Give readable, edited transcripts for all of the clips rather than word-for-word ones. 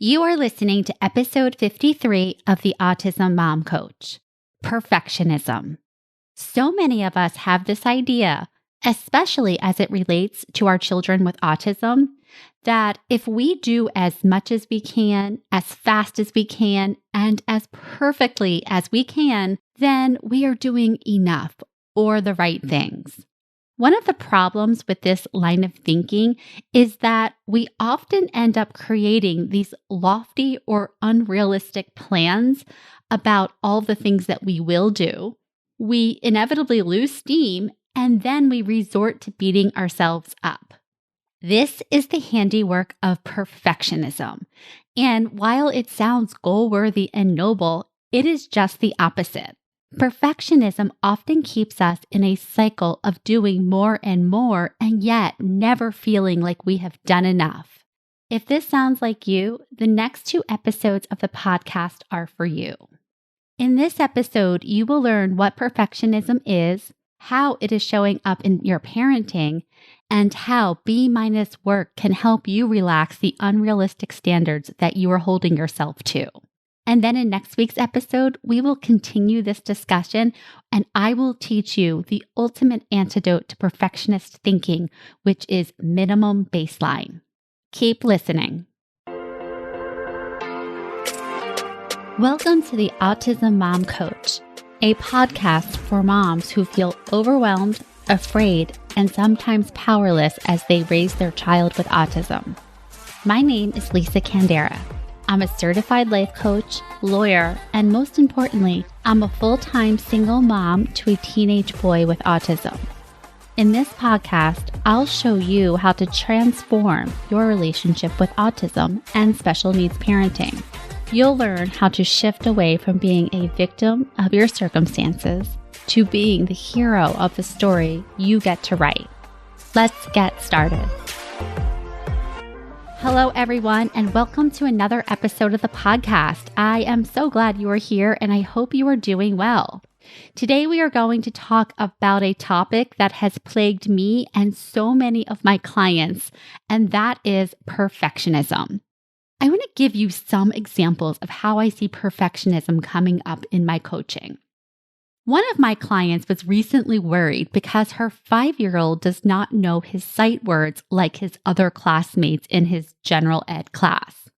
You are listening to episode 53 of the Autism Mom Coach, Perfectionism. So many of us have this idea, especially as it relates to our children with autism, that if we do as much as we can, as fast as we can, and as perfectly as we can, then we are doing enough or the right things. One of the problems with this line of thinking is that we often end up creating these lofty or unrealistic plans about all the things that we will do. We inevitably lose steam, and then we resort to beating ourselves up. This is the handiwork of perfectionism. And while it sounds goal-worthy and noble, it is just the opposite. Perfectionism often keeps us in a cycle of doing more and yet never feeling like we have done enough. If this sounds like you, the next 2 episodes of the podcast are for you. In this episode, you will learn what perfectionism is, how it is showing up in your parenting, and how B- work can help you relax the unrealistic standards that you are holding yourself to. And then in next week's episode, we will continue this discussion and I will teach you the ultimate antidote to perfectionist thinking, which is minimum baseline. Keep listening. Welcome to the Autism Mom Coach, a podcast for moms who feel overwhelmed, afraid, and sometimes powerless as they raise their child with autism. My name is Lisa Candera. I'm a certified life coach, lawyer, and most importantly, I'm a full-time single mom to a teenage boy with autism. In this podcast, I'll show you how to transform your relationship with autism and special needs parenting. You'll learn how to shift away from being a victim of your circumstances to being the hero of the story you get to write. Let's get started. Hello, everyone, and welcome to another episode of the podcast. I am so glad you are here, and I hope you are doing well. Today, we are going to talk about a topic that has plagued me and so many of my clients, and that is perfectionism. I want to give you some examples of how I see perfectionism coming up in my coaching. One of my clients was recently worried because her 5-year-old does not know his sight words like his other classmates in his general ed class.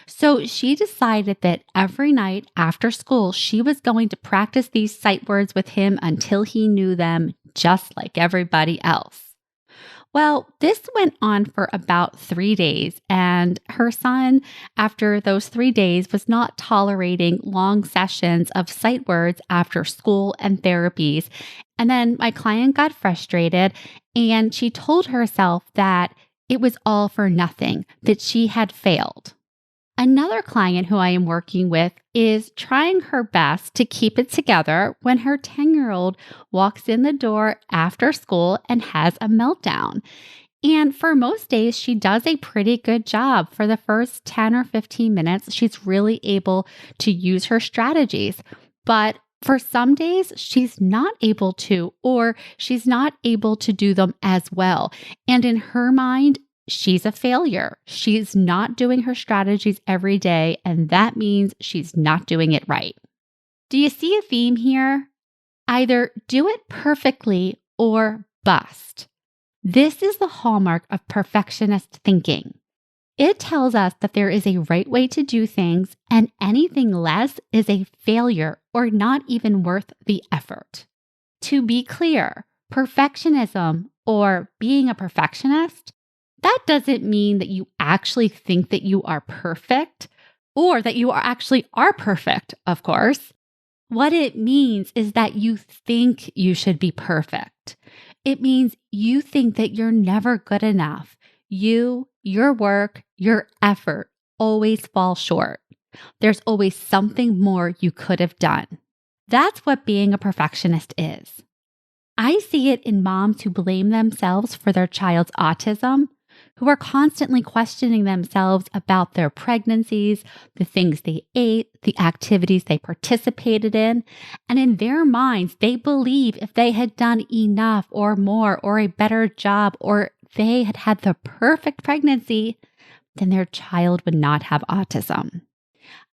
So she decided that every night after school, she was going to practice these sight words with him until he knew them just like everybody else. Well, this went on for about 3 days, and her son, after those 3 days, was not tolerating long sessions of sight words after school and therapies. And then my client got frustrated, and she told herself that it was all for nothing, that she had failed. Another client who I am working with is trying her best to keep it together when her 10-year-old walks in the door after school and has a meltdown. And for most days, she does a pretty good job. For the first 10 or 15 minutes, she's really able to use her strategies. But for some days, she's not able to, or she's not able to do them as well. And in her mind, she's a failure. She's not doing her strategies every day, and that means she's not doing it right. Do you see a theme here? Either do it perfectly or bust. This is the hallmark of perfectionist thinking. It tells us that there is a right way to do things, and anything less is a failure or not even worth the effort. To be clear, perfectionism or being a perfectionist, that doesn't mean that you actually think that you are perfect or that you actually are perfect, of course. What it means is that you think you should be perfect. It means you think that you're never good enough. You, your work, your effort always fall short. There's always something more you could have done. That's what being a perfectionist is. I see it in moms who blame themselves for their child's autism, who are constantly questioning themselves about their pregnancies, the things they ate, the activities they participated in. And in their minds, they believe if they had done enough or more or a better job, or they had had the perfect pregnancy, then their child would not have autism.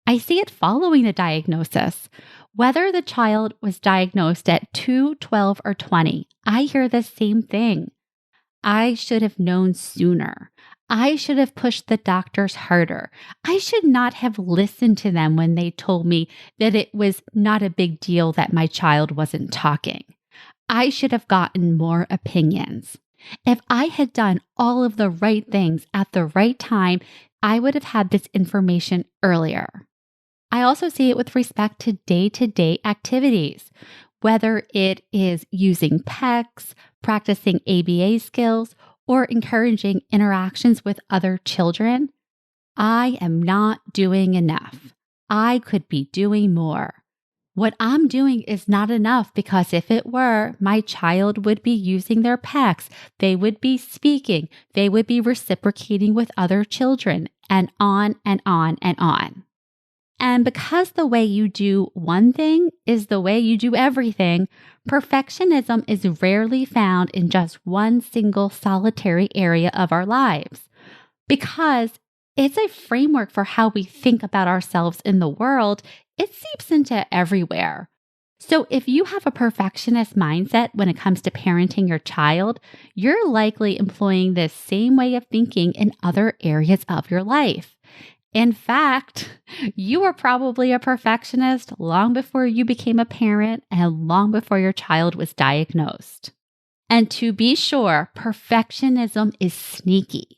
I see it following the diagnosis. Whether the child was diagnosed at 2, 12, or 20, I hear the same thing. I should have known sooner. I should have pushed the doctors harder. I should not have listened to them when they told me that it was not a big deal that my child wasn't talking. I should have gotten more opinions. If I had done all of the right things at the right time, I would have had this information earlier. I also see it with respect to day-to-day activities, whether it is using PECs, practicing ABA skills, or encouraging interactions with other children. I am not doing enough. I could be doing more. What I'm doing is not enough because if it were, my child would be using their PECs. They would be speaking. They would be reciprocating with other children, and on and on and on. And because the way you do one thing is the way you do everything, perfectionism is rarely found in just one single solitary area of our lives. Because it's a framework for how we think about ourselves in the world, it seeps into everywhere. So if you have a perfectionist mindset when it comes to parenting your child, you're likely employing this same way of thinking in other areas of your life. In fact, you were probably a perfectionist long before you became a parent and long before your child was diagnosed. And to be sure, perfectionism is sneaky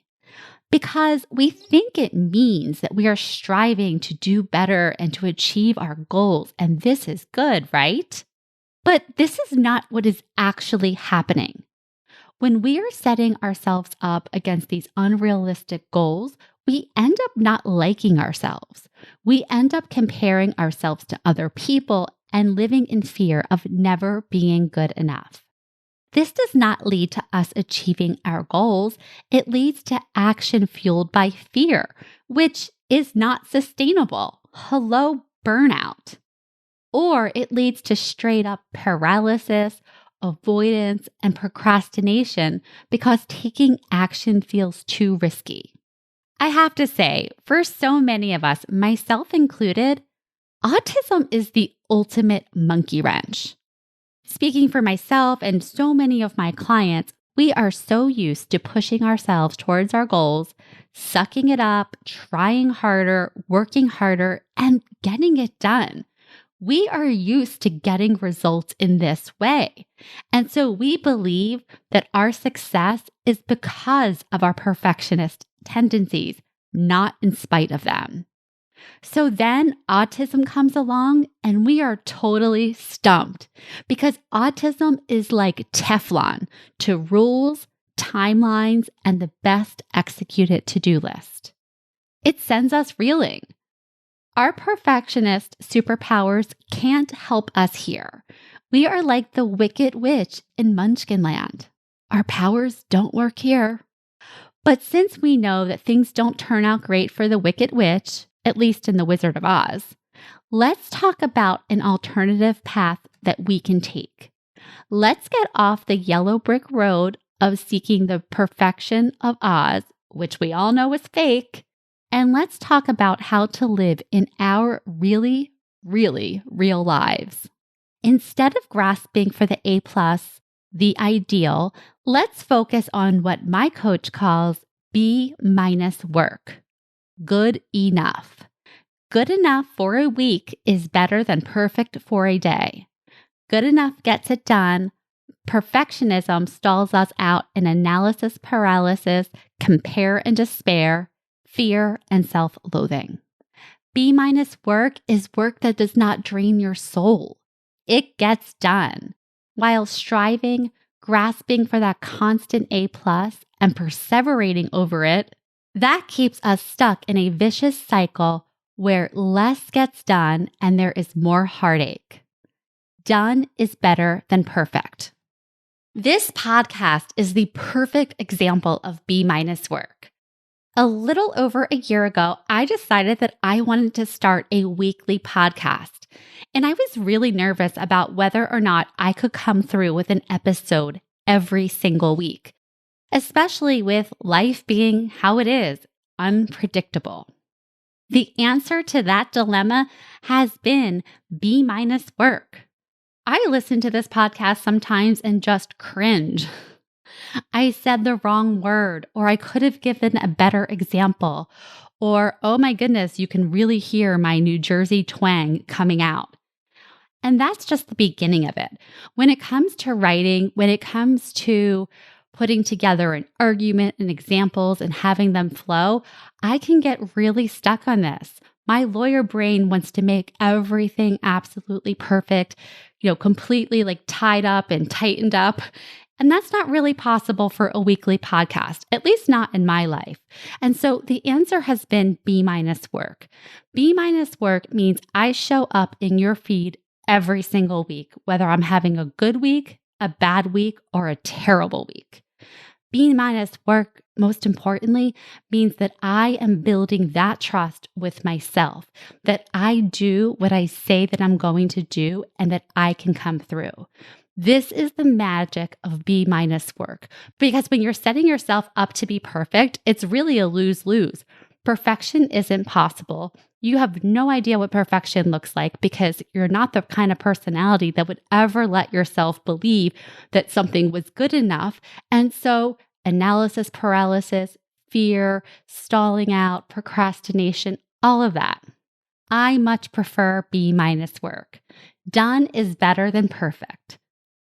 because we think it means that we are striving to do better and to achieve our goals, and this is good, right? But this is not what is actually happening. When we are setting ourselves up against these unrealistic goals, we end up not liking ourselves. We end up comparing ourselves to other people and living in fear of never being good enough. This does not lead to us achieving our goals. It leads to action fueled by fear, which is not sustainable. Hello, burnout. Or it leads to straight up paralysis, avoidance, and procrastination because taking action feels too risky. I have to say, for so many of us, myself included, autism is the ultimate monkey wrench. Speaking for myself and so many of my clients, we are so used to pushing ourselves towards our goals, sucking it up, trying harder, working harder, and getting it done. We are used to getting results in this way. And so we believe that our success is because of our perfectionist tendencies, not in spite of them. So then autism comes along and we are totally stumped because autism is like Teflon to rules, timelines, and the best executed to-do list. It sends us reeling. Our perfectionist superpowers can't help us here. We are like the Wicked Witch in Munchkinland. Our powers don't work here. But since we know that things don't turn out great for the Wicked Witch, at least in The Wizard of Oz, let's talk about an alternative path that we can take. Let's get off the yellow brick road of seeking the perfection of Oz, which we all know is fake, and let's talk about how to live in our really, really real lives. Instead of grasping for the A+, the ideal, let's focus on what my coach calls B- work. Good enough. Good enough for a week is better than perfect for a day. Good enough gets it done. Perfectionism stalls us out in analysis paralysis, compare and despair, fear and self-loathing. B- work is work that does not drain your soul. It gets done. While striving, grasping for that constant A+, and perseverating over it, that keeps us stuck in a vicious cycle where less gets done and there is more heartache. Done is better than perfect. This podcast is the perfect example of B- work. A little over a year ago, I decided that I wanted to start a weekly podcast, and I was really nervous about whether or not I could come through with an episode every single week, especially with life being how it is. unpredictable? The answer to that dilemma has been B- work. I listen to this podcast sometimes and just cringe. I said the wrong word, or I could have given a better example, or, oh my goodness, you can really hear my New Jersey twang coming out. And that's just the beginning of it. When it comes to writing, when it comes to putting together an argument and examples and having them flow, I can get really stuck on this. My lawyer brain wants to make everything absolutely perfect, completely like tied up and tightened up. And that's not really possible for a weekly podcast, at least not in my life. And so the answer has been B- work. B- work means I show up in your feed every single week, whether I'm having a good week, a bad week, or a terrible week. B- work, most importantly, means that I am building that trust with myself, that I do what I say that I'm going to do and that I can come through. This is the magic of B- work, because when you're setting yourself up to be perfect, it's really a lose-lose. Perfection isn't possible. You have no idea what perfection looks like because you're not the kind of personality that would ever let yourself believe that something was good enough. And so analysis paralysis, fear, stalling out, procrastination, all of that. I much prefer B- work. Done is better than perfect.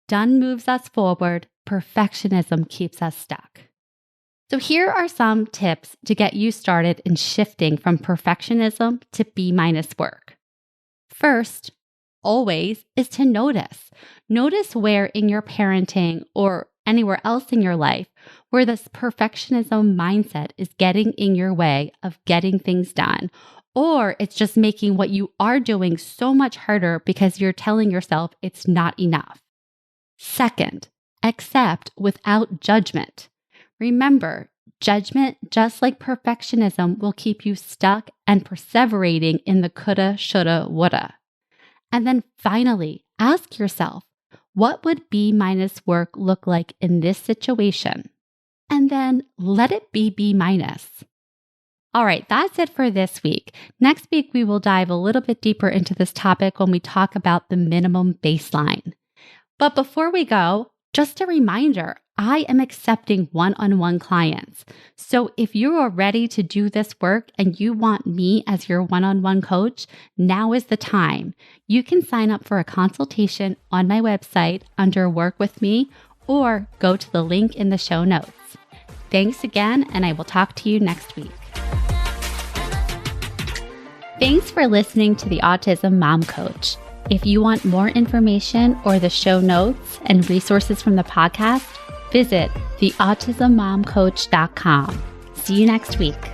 Done moves us forward. Perfectionism keeps us stuck. So here are some tips to get you started in shifting from perfectionism to B- work. First, always, is to notice. Notice where in your parenting or anywhere else in your life where this perfectionism mindset is getting in your way of getting things done, or it's just making what you are doing so much harder because you're telling yourself it's not enough. Second, accept without judgment. Remember, judgment, just like perfectionism, will keep you stuck and perseverating in the coulda, shoulda, woulda. And then finally, ask yourself, what would B- work look like in this situation? And then let it be B-. All right, that's it for this week. Next week, we will dive a little bit deeper into this topic when we talk about the minimum baseline. But before we go, just a reminder, I am accepting one-on-one clients. So if you are ready to do this work and you want me as your one-on-one coach, now is the time. You can sign up for a consultation on my website under Work With Me or go to the link in the show notes. Thanks again, and I will talk to you next week. Thanks for listening to the Autism Mom Coach. If you want more information or the show notes and resources from the podcast, visit theautismmomcoach.com. See you next week.